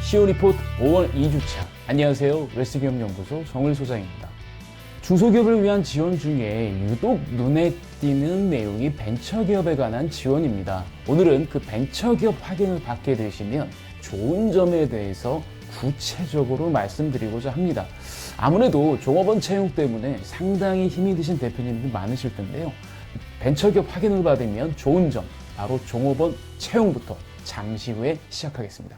시오리포트 5월 2주차. 안녕하세요. 웨스기업연구소 정을 소장입니다. 중소기업을 위한 지원 중에 유독 눈에 띄는 내용이 벤처기업에 관한 지원입니다. 오늘은 그 벤처기업 확인을 받게 되시면 좋은 점에 대해서 구체적으로 말씀드리고자 합니다. 아무래도 종업원 채용 때문에 상당히 힘이 드신 대표님들 많으실 텐데요. 벤처기업 확인을 받으면 좋은 점, 바로 종업원 채용부터 잠시 후에 시작하겠습니다.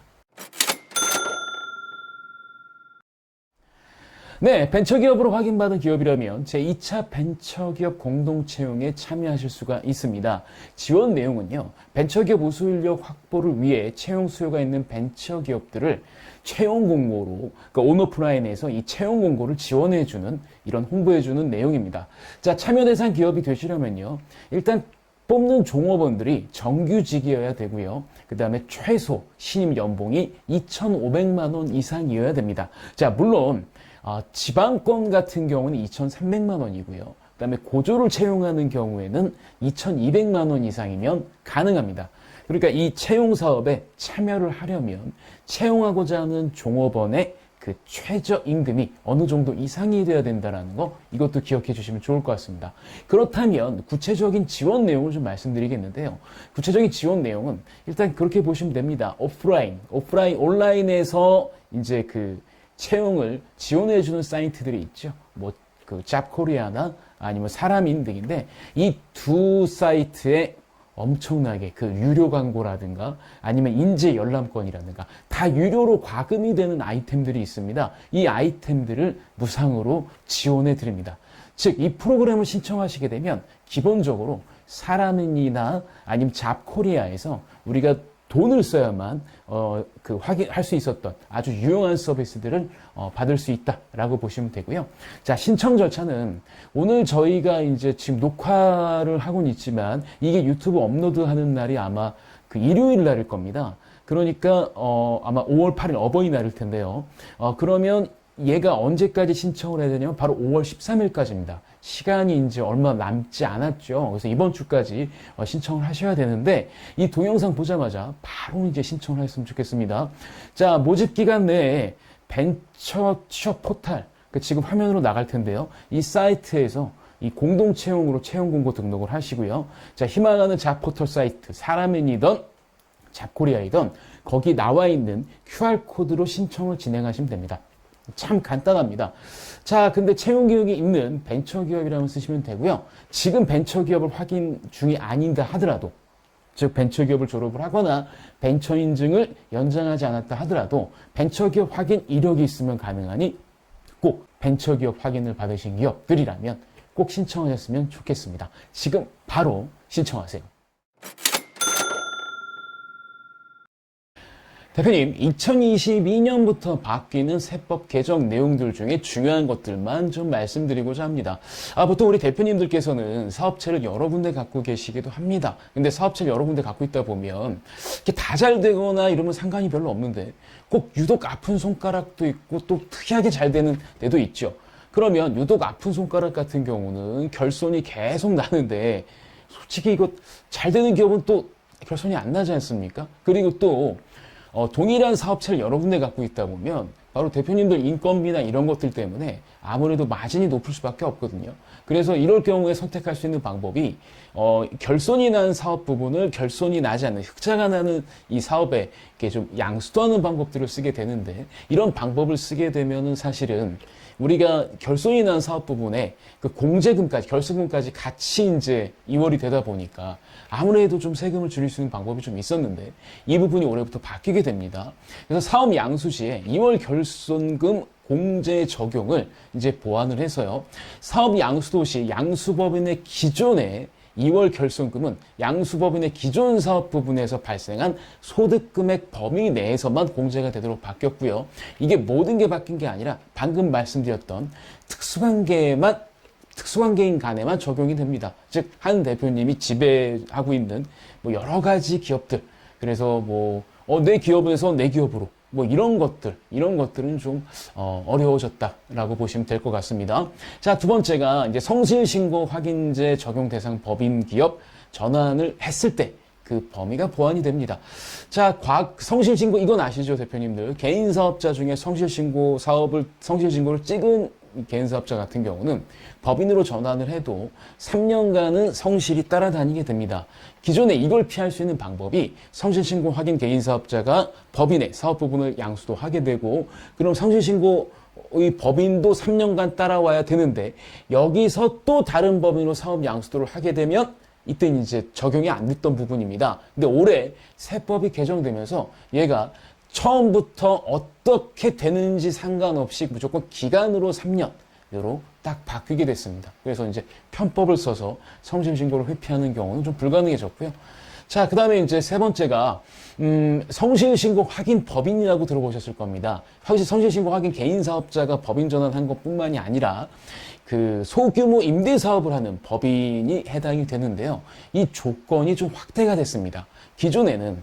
네, 벤처기업으로 확인받은 기업이라면 제2차 벤처기업 공동채용에 참여하실 수가 있습니다. 지원 내용은요, 벤처기업 우수인력 확보를 위해 채용 수요가 있는 벤처기업들을 채용 공고로, 그러니까 온오프라인에서 이 채용 공고를 지원해주는, 이런 홍보해주는 내용입니다. 자, 참여 대상 기업이 되시려면요, 일단 뽑는 종업원들이 정규직이어야 되고요. 그 다음에 최소 신임 연봉이 2,500만 원 이상이어야 됩니다. 자, 물론 지방권 같은 경우는 2,300만 원이고요. 그 다음에 고조를 채용하는 경우에는 2,200만 원 이상이면 가능합니다. 그러니까 이 채용 사업에 참여를 하려면 채용하고자 하는 종업원의 그 최저 임금이 어느 정도 이상이 돼야 된다는 거, 이것도 기억해 주시면 좋을 것 같습니다. 그렇다면 구체적인 지원 내용을 좀 말씀드리겠는데요. 구체적인 지원 내용은 일단 그렇게 보시면 됩니다. 온라인에서 이제 그 채용을 지원해주는 사이트들이 있죠. 뭐, 그 잡코리아나 아니면 사람인 등인데, 이 두 사이트에 엄청나게 그 유료 광고라든가 아니면 인재 열람권이라든가 다 유료로 과금이 되는 아이템들이 있습니다. 이 아이템들을 무상으로 지원해 드립니다. 즉, 이 프로그램을 신청하시게 되면 기본적으로 사람인이나 아니면 잡코리아에서 우리가 돈을 써야만 확인할 수 있었던 아주 유용한 서비스들을 받을 수 있다라고 보시면 되고요. 자, 신청 절차는 오늘 저희가 이제 지금 녹화를 하고는 있지만 이게 유튜브 업로드하는 날이 아마 그 일요일 날일 겁니다. 그러니까 아마 5월 8일 어버이날일 텐데요. 그러면 얘가 언제까지 신청을 해야 되냐면 바로 5월 13일까지입니다. 시간이 이제 얼마 남지 않았죠. 그래서 이번 주까지 신청을 하셔야 되는데, 이 동영상 보자마자 바로 이제 신청을 했으면 좋겠습니다. 자, 모집 기간 내에 벤처 취업 포탈, 지금 화면으로 나갈 텐데요. 이 사이트에서 이 공동 채용으로 채용 공고 등록을 하시고요. 자, 희망하는 잡포털 사이트, 사람인이던 잡코리아이던 거기 나와 있는 QR코드로 신청을 진행하시면 됩니다. 참 간단합니다. 자, 근데 채용 기록이 있는 벤처기업이라고 쓰시면 되고요. 지금 벤처기업을 확인 중이 아닌다 하더라도, 즉 벤처기업을 졸업을 하거나 벤처 인증을 연장하지 않았다 하더라도 벤처기업 확인 이력이 있으면 가능하니 꼭 벤처기업 확인을 받으신 기업들이라면 꼭 신청하셨으면 좋겠습니다. 지금 바로 신청하세요. 대표님, 2022년부터 바뀌는 세법 개정 내용들 중에 중요한 것들만 좀 말씀드리고자 합니다. 보통 우리 대표님들께서는 사업체를 여러 군데 갖고 계시기도 합니다. 근데 사업체를 여러 군데 갖고 있다 보면 이게 다 잘 되거나 이러면 상관이 별로 없는데 꼭 유독 아픈 손가락도 있고 또 특이하게 잘 되는 데도 있죠. 그러면 유독 아픈 손가락 같은 경우는 결손이 계속 나는데, 솔직히 이거 잘 되는 기업은 또 결손이 안 나지 않습니까? 그리고 또 동일한 사업체를 여러 군데 갖고 있다 보면 바로 대표님들 인건비나 이런 것들 때문에 아무래도 마진이 높을 수밖에 없거든요. 그래서 이럴 경우에 선택할 수 있는 방법이 결손이 난 사업 부분을 결손이 나지 않는, 흑자가 나는 이 사업에 이렇게 좀 양수도하는 방법들을 쓰게 되는데, 이런 방법을 쓰게 되면은 사실은 우리가 결손이 난 사업 부분에 그 공제금까지, 결손금까지 같이 이제 이월이 되다 보니까 아무래도 좀 세금을 줄일 수 있는 방법이 좀 있었는데, 이 부분이 올해부터 바뀌게 됩니다. 그래서 사업 양수 시에 2월 결손금 공제 적용을 이제 보완을 해서요. 사업 양수도 시 양수법인의 기존에 2월 결손금은 양수법인의 기존 사업 부분에서 발생한 소득금액 범위 내에서만 공제가 되도록 바뀌었고요. 이게 모든 게 바뀐 게 아니라 방금 말씀드렸던 특수관계인 간에만 적용이 됩니다. 즉, 한 대표님이 지배하고 있는 뭐 여러 가지 기업들, 그래서 뭐 내 기업에서 내 기업으로 뭐 이런 것들은 좀 어려워졌다라고 보시면 될 것 같습니다. 자, 두 번째가 이제 성실신고 확인제 적용 대상 법인 기업 전환을 했을 때 그 범위가 보완이 됩니다. 자, 성실신고 이건 아시죠, 대표님들? 개인 사업자 중에 성실신고를 찍은 개인 사업자 같은 경우는 법인으로 전환을 해도 3년간은 성실히 따라다니게 됩니다. 기존에 이걸 피할 수 있는 방법이 성실신고 확인 개인 사업자가 법인의 사업 부분을 양수도 하게 되고, 그럼 성실신고의 법인도 3년간 따라와야 되는데, 여기서 또 다른 법인으로 사업 양수도를 하게 되면 이때는 이제 적용이 안 됐던 부분입니다. 근데 올해 세법이 개정되면서 얘가 처음부터 어떻게 되는지 상관없이 무조건 기간으로 3년으로 딱 바뀌게 됐습니다. 그래서 이제 편법을 써서 성실신고를 회피하는 경우는 좀 불가능해졌고요. 자, 그 다음에 이제 세 번째가, 성실신고 확인 법인이라고 들어보셨을 겁니다. 성실신고 확인 개인 사업자가 법인 전환한 것 뿐만이 아니라 그 소규모 임대 사업을 하는 법인이 해당이 되는데요. 이 조건이 좀 확대가 됐습니다. 기존에는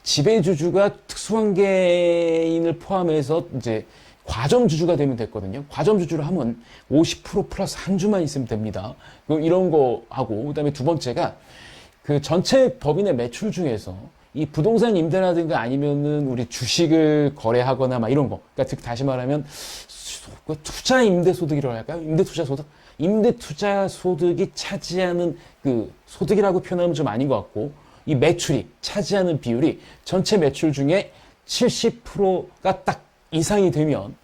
지배주주가 특수관계인을 포함해서 이제 과점주주가 되면 됐거든요. 과점주주를 하면 50% 플러스 한 주만 있으면 됩니다. 이런 거 하고, 그 다음에 두 번째가 그 전체 법인의 매출 중에서 이 부동산 임대라든가 아니면은 우리 주식을 거래하거나 막 이런 거. 그러니까 즉 다시 말하면 투자 임대소득이라고 할까요? 임대투자소득? 임대투자소득이 차지하는 그 소득이라고 표현하면 좀 아닌 것 같고, 이 매출이 차지하는 비율이 전체 매출 중에 70%가 딱 이상이 되면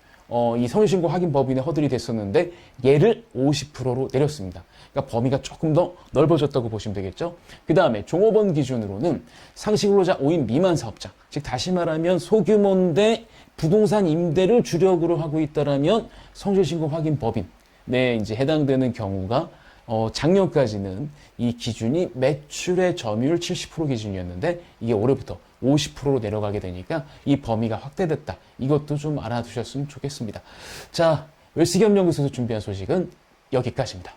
이 성실신고 확인 법인에 허들이 됐었는데 얘를 50%로 내렸습니다. 그러니까 범위가 조금 더 넓어졌다고 보시면 되겠죠. 그 다음에 종업원 기준으로는 상시근로자 5인 미만 사업자, 즉 다시 말하면 소규모인데 부동산 임대를 주력으로 하고 있다라면 성실신고 확인 법인에 이제 해당되는 경우가 작년까지는 이 기준이 매출의 점유율 70% 기준이었는데 이게 올해부터 50%로 내려가게 되니까 이 범위가 확대됐다. 이것도 좀 알아두셨으면 좋겠습니다. 자, 웰스기업연구소에서 준비한 소식은 여기까지입니다.